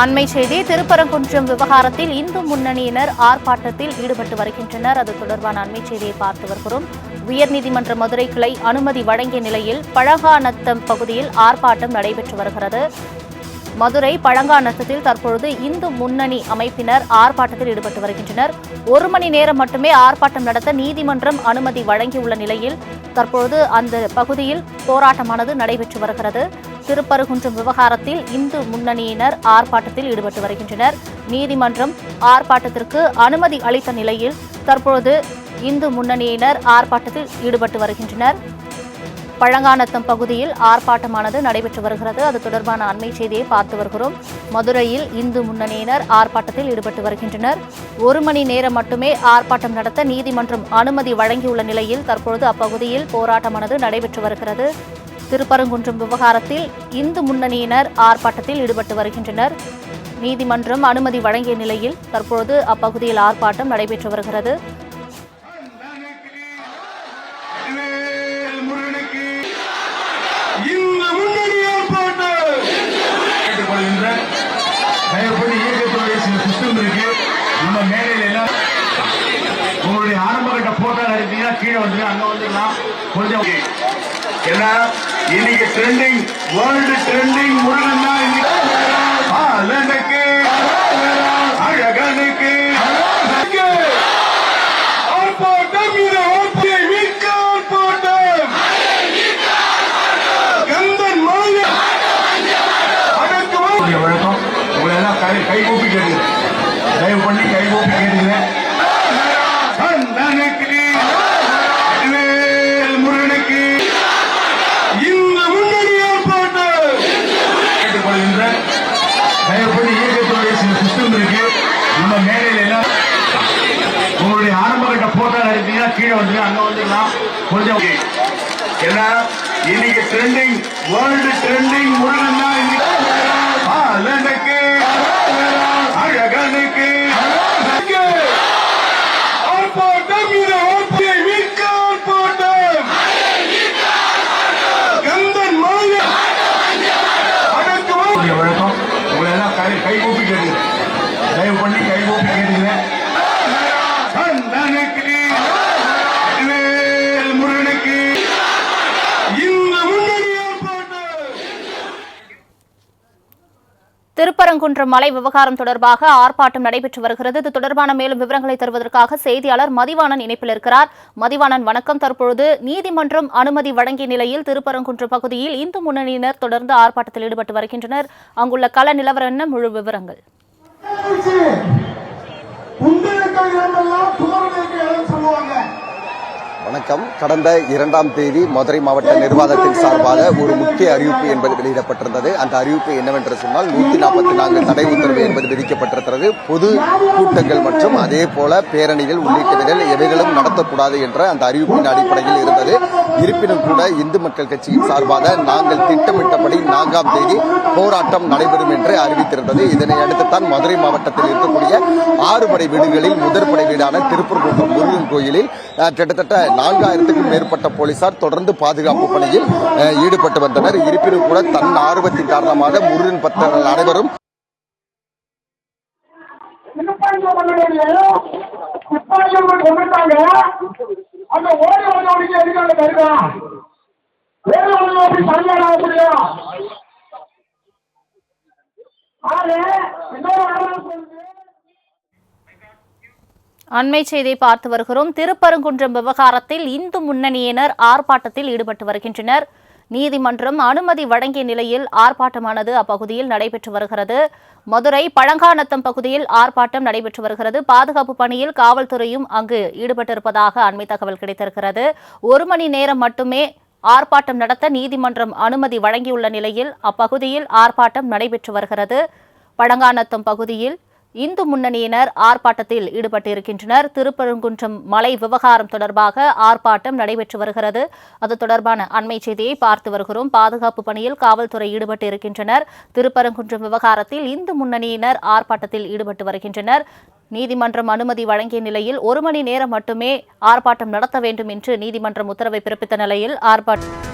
அண்மை செய்தி திருப்பரங்குன்றம் விவகாரத்தில் இந்து முன்னணியினர் ஆர்ப்பாட்டத்தில் ஈடுபட்டு வருகின்றனர். அது தொடர்பான அண்மை செய்தியை பார்த்து வருகிறோம். உயர்நீதிமன்ற மதுரை கிளை அனுமதி வழங்கிய நிலையில் பழங்காநத்தம் பகுதியில் ஆர்ப்பாட்டம் நடைபெற்று வருகிறது. மதுரை பழங்காநத்தத்தில் தற்பொழுது இந்து முன்னணி அமைப்பினர் ஆர்ப்பாட்டத்தில் ஈடுபட்டு வருகின்றனர். 1 மணி நேரம் மட்டுமே ஆர்ப்பாட்டம் நடத்த நீதிமன்றம் அனுமதி வழங்கியுள்ள நிலையில் தற்பொழுது அந்த பகுதியில் போராட்டமானது நடைபெற்று வருகிறது. திருப்பரங்குன்றம் விவகாரத்தில் இந்து முன்னணியினர் ஆர்ப்பாட்டத்தில் ஈடுபட்டு வருகின்றனர். நீதிமன்றம் ஆர்ப்பாட்டத்திற்கு அனுமதி அளித்த நிலையில் தற்பொழுது இந்து முன்னணியினர் ஆர்ப்பாட்டத்தில் ஈடுபட்டு வருகின்றனர். பழங்காநத்தம் பகுதியில் ஆர்ப்பாட்டமானது நடைபெற்று வருகிறது. அது தொடர்பான அண்மை செய்தியை பார்த்து வருகிறோம். மதுரையில் இந்து முன்னணியினர் ஆர்ப்பாட்டத்தில் ஈடுபட்டு வருகின்றனர். 1 மணி நேரம் மட்டுமே ஆர்ப்பாட்டம் நடத்த நீதிமன்றம் அனுமதி வழங்கியுள்ள நிலையில் தற்பொழுது அப்பகுதியில் போராட்டமானது நடைபெற்று வருகிறது. திருப்பரங்குன்றம் விவகாரத்தில் இந்து முன்னணியினர் ஆர்ப்பாட்டத்தில் ஈடுபட்டு வருகின்றனர். நீதிமன்றம் அனுமதி வழங்கிய நிலையில் தற்பொழுது அப்பகுதியில் ஆர்ப்பாட்டம் நடைபெற்று வருகிறது. உங்களுடைய ஆரம்பகட்ட போட்டோ எடுத்தீங்கன்னா கீழே வந்து அங்க வந்துடலாம். கொஞ்சம் ஏன்னா இன்னைக்கு ட்ரெண்டிங் வேர்ல்டு ட்ரெண்டிங் முருகன் தான் இன்னைக்கு அழகனுக்கு ஆர்ப்பாட்டம் இது ஆர்ப்பாட்டம் கந்தன் மாலை அடக்குவாங்க வழக்கம். உங்களை எல்லாம் கை கூப்பி கேட்டுக்கிறேன். தயவு பண்ணி கை கூப்பி கேட்டுக்கிறேன். முருகனுக்கு இந்த முன்னணி ஆர்ப்பாட்டம் தயவு பண்ணி இயக்கத்துடைய சில சிஸ்டம் இருக்கு. நம்ம மேலையில எல்லாம் உங்களுடைய ஆரம்பகட்ட போட்டோ எடுத்தீங்கன்னா கீழே வந்து அங்க வந்துடலாம். கொஞ்சம் ஏன்னா இன்னைக்கு ட்ரெண்டிங் வேர்ல்டு ட்ரெண்டிங் முருகன் தான் இன்னைக்கு அழகனுக்கு ஆர்ப்பாட்டம் இது ஆர்ப்பாட்டம் கந்தன் மாலை அடக்குவாங்க வழக்கம். உங்களை எல்லாம் கை கூப்பி கேட்டுக்கிறேன். தயவு பண்ணி கை கூப்பி கேட்டுக்கிறேன். முருகனுக்கு இந்த முன்னணி திருப்பரங்குன்றம் மலை விவகாரம் தொடர்பாக ஆர்ப்பாட்டம் நடைபெற்று வருகிறது. இது தொடர்பான மேலும் விவரங்களை தருவதற்காக செய்தியாளர் மதிவாணன் இணைப்பில் இருக்கிறார். மதிவாணன் வணக்கம். தற்பொழுது நீதிமன்றம் அனுமதி வழங்கிய நிலையில் திருப்பரங்குன்றம் பகுதியில் இந்து முன்னணியினர் தொடர்ந்து ஆர்ப்பாட்டத்தில் ஈடுபட்டு வருகின்றனர். அங்குள்ள கள நிலவரம் என்ன, முழு விவரங்கள்? வணக்கம். கடந்த 2ஆம் தேதி மதுரை மாவட்ட நிர்வாகத்தின் சார்பாக ஒரு முக்கிய அறிவிப்பு என்பது வெளியிடப்பட்டிருந்தது. அந்த அறிவிப்பு என்னவென்று சொன்னால் 144 தடை உத்தரவு என்பது விதிக்கப்பட்டிருக்கிறது. பொது கூட்டங்கள் மற்றும் அதே போல பேரணிகள் உள்ளிட்டவைகள் எவைகளும் நடத்தக்கூடாது என்ற அந்த அறிவிப்பின் அடிப்படையில் இருந்தது. இருப்பினும் கூட இந்து மக்கள் கட்சியின் சார்பாக நாங்கள் திட்டமிட்டபடி 4ஆம் தேதி போராட்டம் நடைபெறும் என்று அறிவித்திருந்தது. இதனை அடுத்துத்தான் மதுரை மாவட்டத்தில் இருக்கக்கூடிய 6 படை வீடுகளில் முதற் படை வீடான திருப்பரங்குன்றம் முருகன் கோயிலில் கிட்டத்தட்ட 4000க்கும் மேற்பட்ட போலீசார் தொடர்ந்து பாதுகாப்பு பணியில் ஈடுபட்டு வந்தனர். இருப்பினும் கூட தன் ஆர்வத்தின் காரணமாக முருகன் பக்தர்கள் அனைவரும் அண்மை செய்தியை பார்த்து வருகிறோம். திருப்பரங்குன்றம் விவகாரத்தில் இந்து முன்னணியினர் ஆர்ப்பாட்டத்தில் ஈடுபட்டு வருகின்றனர். நீதிமன்றம் அனுமதி வழங்கிய நிலையில் ஆர்ப்பாட்டமானது அப்பகுதியில் நடைபெற்று வருகிறது. மதுரை பழங்காநத்தம் பகுதியில் ஆர்ப்பாட்டம் நடைபெற்று வருகிறது. பாதுகாப்பு பணியில் காவல்துறையும் அங்கு ஈடுபட்டிருப்பதாக அண்மை தகவல் கிடைத்திருக்கிறது. 1 மணி நேரம் மட்டுமே ஆர்ப்பாட்டம் நடத்த நீதிமன்றம் அனுமதி வழங்கியுள்ள நிலையில் அப்பகுதியில் ஆர்ப்பாட்டம் நடைபெற்று வருகிறது. பழங்காநத்தம் பகுதியில் இந்து முன்னணியினர் ஆர்ப்பாட்டத்தில் ஈடுபட்டிருக்கின்றனர். திருப்பரங்குன்றம் மலை விவகாரம் தொடர்பாக ஆர்ப்பாட்டம் நடைபெற்று வருகிறது. அது தொடர்பான அண்மை செய்தியை பார்த்து வருகிறோம். பாதுகாப்பு பணியில் காவல்துறை ஈடுபட்டு இருக்கின்றனர். திருப்பரங்குன்றம் விவகாரத்தில் இந்து முன்னணியினர் ஆர்ப்பாட்டத்தில் ஈடுபட்டு வருகின்றனர். நீதிமன்றம் அனுமதி வழங்கிய நிலையில் 1 மணி நேரம் மட்டுமே ஆர்ப்பாட்டம் நடத்த வேண்டும் என்று நீதிமன்றம் உத்தரவை பிறப்பித்த நிலையில் ஆர்ப்பாட்டம்